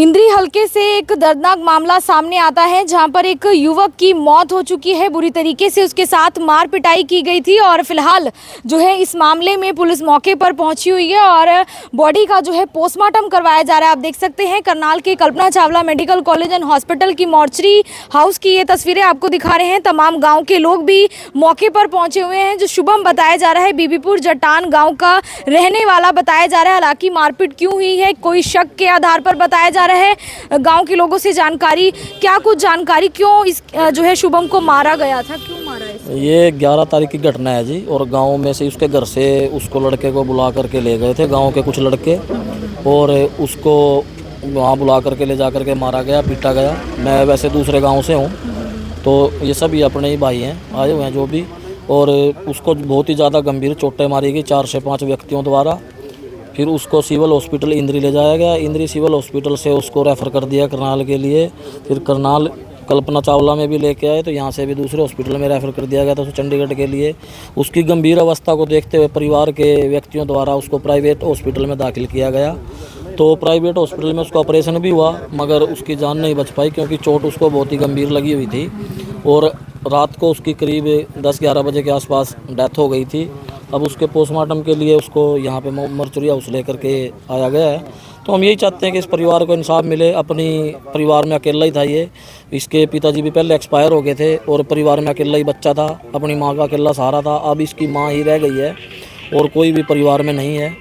इंद्री हलके से एक दर्दनाक मामला सामने आता है जहां पर एक युवक की मौत हो चुकी है। बुरी तरीके से उसके साथ मार पिटाई की गई थी और फिलहाल जो है इस मामले में पुलिस मौके पर पहुंची हुई है और बॉडी का जो है पोस्टमार्टम करवाया जा रहा है। आप देख सकते हैं करनाल के Kalpana Chawla medical college and hospital की मॉर्चरी हाउस की ये तस्वीरें आपको दिखा रहे हैं। तमाम गाँव के लोग भी मौके पर पहुंचे हुए हैं। जो शुभम बताया जा रहा है बीबीपुर जटान गाँव का रहने वाला बताया जा रहा है। हालांकि मारपीट क्यों हुई है कोई शक के आधार पर बताया जा रहा है। गांव के लोगों से जानकारी क्या कुछ जानकारी क्यों इस जो है शुभम को मारा गया था, क्यों मारा है? ये 11 तारीख की घटना है जी। और गांव में से उसके घर से उसको लड़के को बुला करके ले गए थे गांव के कुछ लड़के और उसको वहाँ बुला करके ले जा करके मारा गया, पीटा गया। मैं वैसे दूसरे गांव से हूँ तो ये सभी अपने ही भाई हैं, आए हुए हैं जो भी। और उसको बहुत ही ज़्यादा गंभीर चोटें मारी गई 4 से 5 व्यक्तियों द्वारा। फिर उसको सिविल हॉस्पिटल इंद्री ले जाया गया। इंद्री सिविल हॉस्पिटल से उसको रेफ़र कर दिया करनाल के लिए। फिर करनाल कल्पना चावला में भी लेके आए तो यहाँ से भी दूसरे हॉस्पिटल में रेफ़र कर दिया गया था चंडीगढ़ के लिए। उसकी गंभीर अवस्था को देखते हुए परिवार के व्यक्तियों द्वारा उसको प्राइवेट हॉस्पिटल में दाखिल किया गया। तो प्राइवेट हॉस्पिटल में उसका ऑपरेशन भी हुआ मगर उसकी जान नहीं बच पाई क्योंकि चोट उसको बहुत ही गंभीर लगी हुई थी। और रात को उसकी करीब 10-11 बजे के आसपास डेथ हो गई थी। अब उसके पोस्टमार्टम के लिए उसको यहाँ पे मॉर्चरी हाउस लेकर के आया गया है। तो हम यही चाहते हैं कि इस परिवार को इंसाफ मिले। अपनी परिवार में अकेला ही था ये, इसके पिताजी भी पहले एक्सपायर हो गए थे और परिवार में अकेला ही बच्चा था, अपनी माँ का अकेला सहारा था। अब इसकी माँ ही रह गई है और कोई भी परिवार में नहीं है।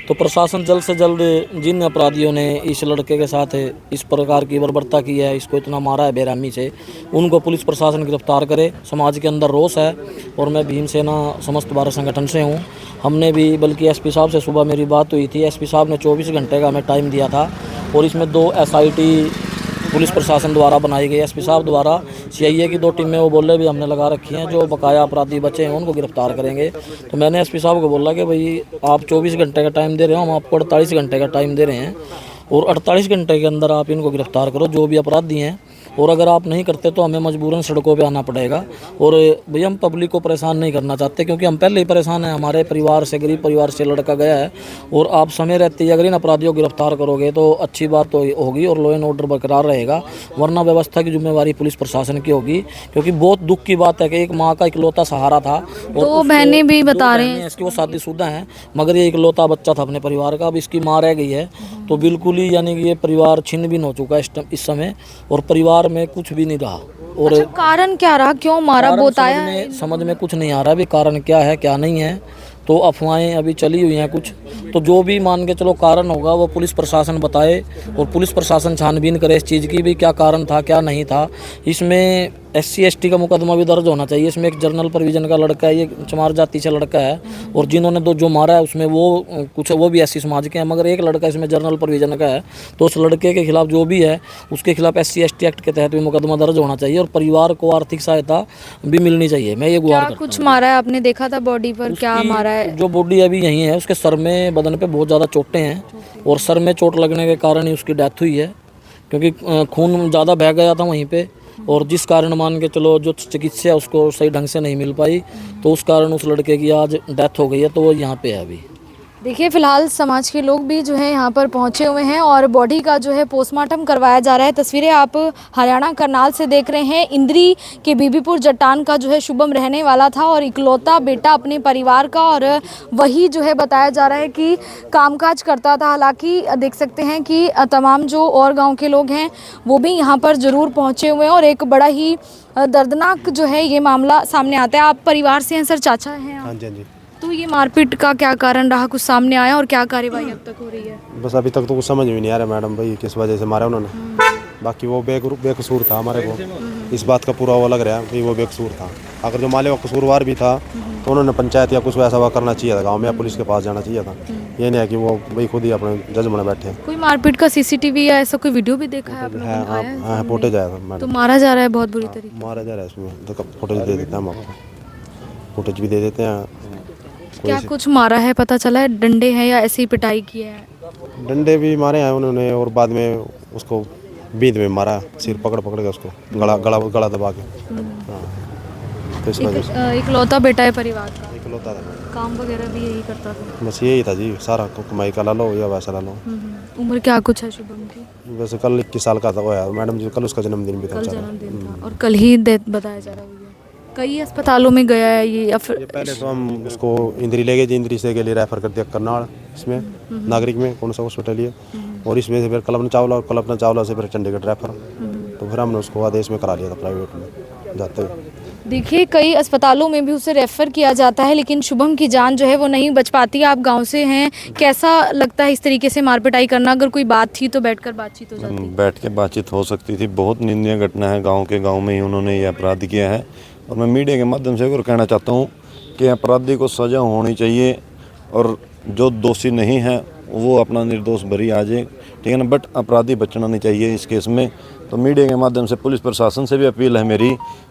तो प्रशासन जल्द से जल्द जिन अपराधियों ने इस लड़के के साथ इस प्रकार की बर्बरता की है, इसको इतना मारा है बेरहमी से, उनको पुलिस प्रशासन गिरफ्तार करे। समाज के अंदर रोष है और मैं भीमसेना समस्त भारत संगठन से हूँ। हमने भी बल्कि एसपी साहब से सुबह मेरी बात हुई थी। एसपी साहब ने 24 घंटे का हमें टाइम दिया था और इसमें 2 SIT पुलिस प्रशासन द्वारा बनाई गई, एसपी साहब द्वारा CIA की 2 टीमें वो बोले भी हमने लगा रखी हैं। जो बकाया अपराधी बचे हैं उनको गिरफ्तार करेंगे। तो मैंने एसपी साहब को बोला कि भाई आप 24 घंटे का टाइम दे रहे हो, हम आपको 48 घंटे का टाइम दे रहे हैं और 48 घंटे के अंदर आप इनको गिरफ्तार करो जो भी अपराधी हैं। और अगर आप नहीं करते तो हमें मजबूरन सड़कों पे आना पड़ेगा। और भाई हम पब्लिक को परेशान नहीं करना चाहते क्योंकि हम पहले ही परेशान हैं। हमारे परिवार से, गरीब परिवार से लड़का गया है और आप समय रहते ही अगर इन अपराधियों को गिरफ्तार करोगे तो अच्छी बात तो होगी और लॉ एंड ऑर्डर बरकरार रहेगा। वरना व्यवस्था की जिम्मेवारी पुलिस प्रशासन की होगी क्योंकि बहुत दुख की बात है कि एक माँ का इकलौता सहारा था और 2 बहनें भी बता रहे हैं इसकी वो शादीशुदा हैं मगर ये इकलौता बच्चा था अपने परिवार का। अब इसकी माँ रह गई है तो बिल्कुल ही यानी कि ये परिवार छिन्न भिन्न हो चुका है इस समय और परिवार में कुछ भी नहीं रहा। और अच्छा, कारण क्या रहा, क्यों मारा बताया? समझ में कुछ नहीं आ रहा भी कारण क्या है क्या नहीं है। तो अफवाहें अभी चली हुई हैं कुछ। तो जो भी मान के चलो कारण होगा वो पुलिस प्रशासन बताए और पुलिस प्रशासन छानबीन करे इस चीज़ की भी क्या कारण था क्या नहीं था। इसमें SC ST का मुकदमा भी दर्ज होना चाहिए। इसमें एक जनरल प्रोविजन का लड़का है, ये चमार जाति से लड़का है और जिन्होंने जो मारा है उसमें वो भी SC समाज के हैं मगर एक लड़का इसमें जनरल प्रोविजन का है। तो उस लड़के के खिलाफ जो भी है उसके खिलाफ SC ST एक्ट के तहत भी मुकदमा दर्ज होना चाहिए और परिवार को आर्थिक सहायता भी मिलनी चाहिए। मैं ये गुहार करता हूं। कुछ मारा है आपने देखा था बॉडी पर, क्या मारा है? जो बॉडी अभी यही है, उसके सर में, बदन पे बहुत ज़्यादा चोटें हैं और सर में चोट लगने के कारण ही उसकी डेथ हुई है क्योंकि खून ज़्यादा बह गया था वहीं पे और जिस कारण मान के चलो जो चिकित्सा उसको सही ढंग से नहीं मिल पाई तो उस कारण उस लड़के की आज डेथ हो गई है। तो वो यहाँ पे है अभी। देखिए फिलहाल समाज के लोग भी जो है यहाँ पर पहुँचे हुए हैं और बॉडी का जो है पोस्टमार्टम करवाया जा रहा है। तस्वीरें आप हरियाणा करनाल से देख रहे हैं। इंद्री के बीबीपुर जटान का जो है शुभम रहने वाला था और इकलौता बेटा अपने परिवार का और वही जो है बताया जा रहा है कि कामकाज करता था। हालांकि देख सकते हैं कि तमाम जो और गाँव के लोग हैं वो भी यहाँ पर ज़रूर पहुँचे हुए हैं और एक बड़ा ही दर्दनाक जो है ये मामला सामने आता है। आप परिवार से हैं सर, चाचा हैं आप? हाँ जी, हाँ जी। तो ये मारपीट का क्या कारण रहा, कुछ सामने आया और क्या कार्यवाही अब तक हो रही है? बस अभी तक तो कुछ समझ में नहीं आ रहा मैडम भाई किस वजह से मारा उन्होंने। बाकी वो बेकसूर था, हमारे को इस बात का पूरा वो लग रहा है कि वो बेकसूर था। अगर जो माले वो कसूरवार भी था तो उन्होंने पंचायत या कुछ ऐसा करना चाहिए था, गाँव में या पुलिस के पास जाना चाहिए था। ये नहीं है कि वो भाई खुद ही अपने जज बने बैठे। कोई मारपीट का CCTV या ऐसा कोई वीडियो भी देखा है आप लोगों ने? हाँ, फुटेज आया था मैडम। तो मारा जा रहा है बहुत बुरी तरीके? मारा जा रहा है इसमें, तो फुटेज दे देते हैं हम आपको, फुटेज भी दे देते हैं। क्या कुछ मारा है पता चला है? डंडे हैं या ऐसी पिटाई की है? डंडे भी मारे हैं उन्होंने और बाद में उसको बीच में मारा, सिर पकड़ के उसको गला दबा के। हाँ, तो इस वजह से इकलौता बेटा है परिवार का? इकलौता था मेरा। काम वगैरह भी यही करता था। बस यही था जी, सारा कमाई का ला लो या वैसा ला लो। उम्र क्या कुछ है शुभम की? वैसे कल 21 साल का था वो यार मैडम जी, कल उसका जन्मदिन भी था कल बेचारा। जन्मदिन था और कल ही डेथ बताया जा रहा है। कई अस्पतालों में गया है ये, या फिर ये पहले तो हम उसको इंद्री ले गए थे, इंद्री से के लिए रेफर कर दिया करनाल, इसमें नागरिक में कौन सा हॉस्पिटल है, और इसमें से फिर कल्पना चावला से फिर चंडीगढ़ रेफर, तो फिर हमने उसको आदेश में करा लिया था प्राइवेट में जाते हुए। देखिए कई अस्पतालों में भी उसे रेफर किया जाता है, लेकिन शुभम की जान जो है वो नहीं बच पाती। आप गांव से हैं, कैसा लगता है इस तरीके से मार पिटाई करना? अगर कोई बात थी तो बैठकर बातचीत हो जाती। बैठ के बातचीत हो सकती थी। बहुत निंदनीय घटना है, गांव में ही उन्होंने ये अपराध किया है। और मैं मीडिया के माध्यम से और कहना चाहता हूँ कि अपराधी को सज़ा होनी चाहिए और जो दोषी नहीं है वो अपना निर्दोष भरी आ जाए, ठीक है ना, बट अपराधी बचना नहीं चाहिए इस केस में। तो मीडिया के माध्यम से पुलिस प्रशासन से भी अपील है मेरी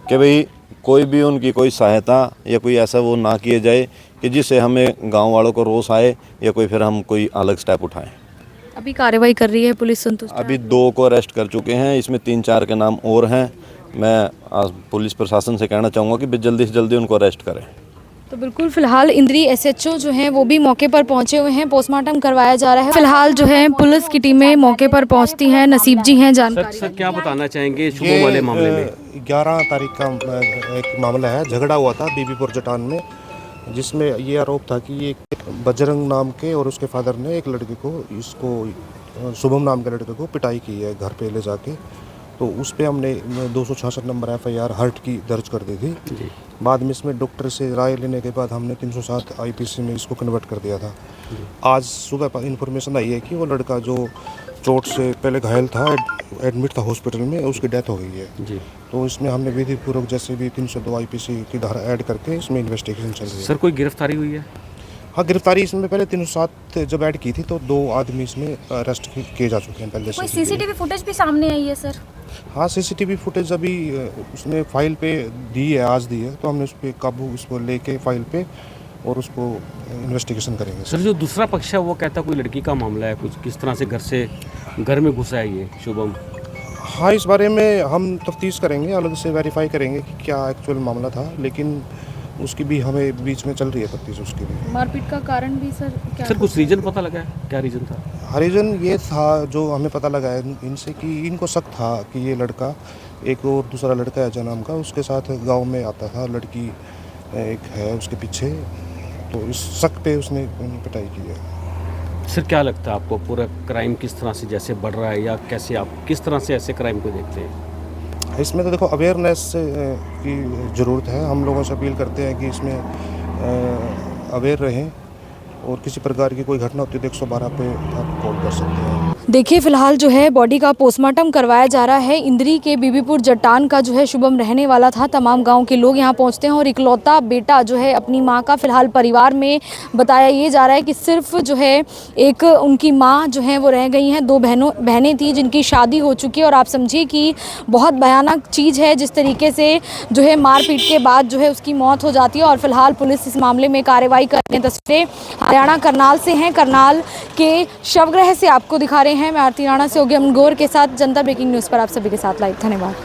कि भाई कोई भी उनकी कोई सहायता या कोई ऐसा वो ना किए जाए कि जिससे हमें गाँव वालों को रोष आए या कोई फिर हम कोई अलग स्टेप उठाएँ। अभी कार्रवाई कर रही है पुलिस, संतुष्ट है? अभी 2 को अरेस्ट कर चुके हैं, इसमें 3-4 के नाम और हैं। मैं आज पुलिस प्रशासन से कहना चाहूँगा कि जल्दी से जल्दी उनको अरेस्ट करें। तो बिल्कुल फिलहाल इंद्री एसएचओ जो हैं वो भी मौके पर पहुंचे हुए हैं, पोस्टमार्टम करवाया जा रहा है। फिलहाल जो है पुलिस की टीमें मौके पर पहुंचती हैं। नसीब जी हैं जानकारी। सर क्या बताना चाहेंगे शुभम वाले मामले में? 11 तारीख का एक मामला है, झगड़ा हुआ था बीबीपुर जटान में, जिसमें ये आरोप था कि ये बजरंग नाम के और उसके फादर ने एक लड़के को, इसको शुभम नाम के लड़के को पिटाई की है घर पे ले जाके। तो उस पे हमने 266 नंबर FIR हर्ट की दर्ज कर दी थी। बाद में इसमें डॉक्टर से राय लेने के बाद हमने 307 IPC में इसको कन्वर्ट कर दिया था। आज सुबह पर इन्फॉर्मेशन आई है कि वो लड़का जो चोट से पहले घायल था, एडमिट था हॉस्पिटल में, उसकी डेथ हो गई है जी। तो इसमें हमने विधिपूर्वक जैसे भी 302 IPC की धारा ऐड करके इसमें इन्वेस्टिगेशन चल रही है। सर कोई गिरफ्तारी हुई है? हाँ, गिरफ्तारी इसमें पहले 307 जब ऐड की थी तो 2 आदमी इसमें अरेस्ट किए जा चुके हैं पहले से। कोई सीसीटीवी फुटेज भी सामने आई है सर? हाँ, CCTV फुटेज अभी उसने फाइल पे दी है, आज दी है, तो हमने उस पर काबू उसको लेके फाइल पे और उसको इन्वेस्टिगेशन करेंगे। सर जो दूसरा पक्ष है वो कहता कोई लड़की का मामला है, कुछ किस तरह से घर में घुसा है ये शुभम? हाँ, इस बारे में हम तफ्तीश करेंगे, अलग से वेरीफाई करेंगे कि क्या एक्चुअल मामला था, लेकिन उसकी भी हमें बीच में चल रही है तफ्तीश उसकी भी। मारपीट का कारण भी सर क्या? सर कुछ रीजन पता लगा है, क्या रीजन था? रीज़न ये था जो हमें पता लगा है इनसे कि इनको शक था कि ये लड़का एक और दूसरा लड़का है नाम का, उसके साथ गांव में आता था, लड़की एक है उसके पीछे, तो इस शक पे उसने पिटाई की है। सर क्या लगता है आपको पूरा क्राइम किस तरह से जैसे बढ़ रहा है, या कैसे आप किस तरह से ऐसे क्राइम को देखते हैं? इसमें तो देखो अवेयरनेस की ज़रूरत है। हम लोगों से अपील करते हैं कि इसमें अवेयर रहें और किसी प्रकार की कोई घटना होती है तो 112 पे आप कॉल कर सकते हैं। देखिए फिलहाल जो है बॉडी का पोस्टमार्टम करवाया जा रहा है। इंद्री के बीबीपुर जटान का जो है शुभम रहने वाला था। तमाम गांव के लोग यहां पहुंचते हैं और इकलौता बेटा जो है अपनी मां का, फिलहाल परिवार में बताया ये जा रहा है कि सिर्फ जो है एक उनकी मां जो है वो रह गई हैं। 2 बहनें थी जिनकी शादी हो चुकी है। और आप समझिए कि बहुत भयानक चीज़ है जिस तरीके से जो है मारपीट के बाद जो है उसकी मौत हो जाती है। और फिलहाल पुलिस इस मामले में कार्रवाई कर रही है। तस्वीरें हरियाणा करनाल से हैं, करनाल के शवगृह से आपको दिखा रहे हैं। मैं आरती राणा से होगी अमन गौर के साथ जनता ब्रेकिंग न्यूज़ पर आप सभी के साथ लाइव। धन्यवाद।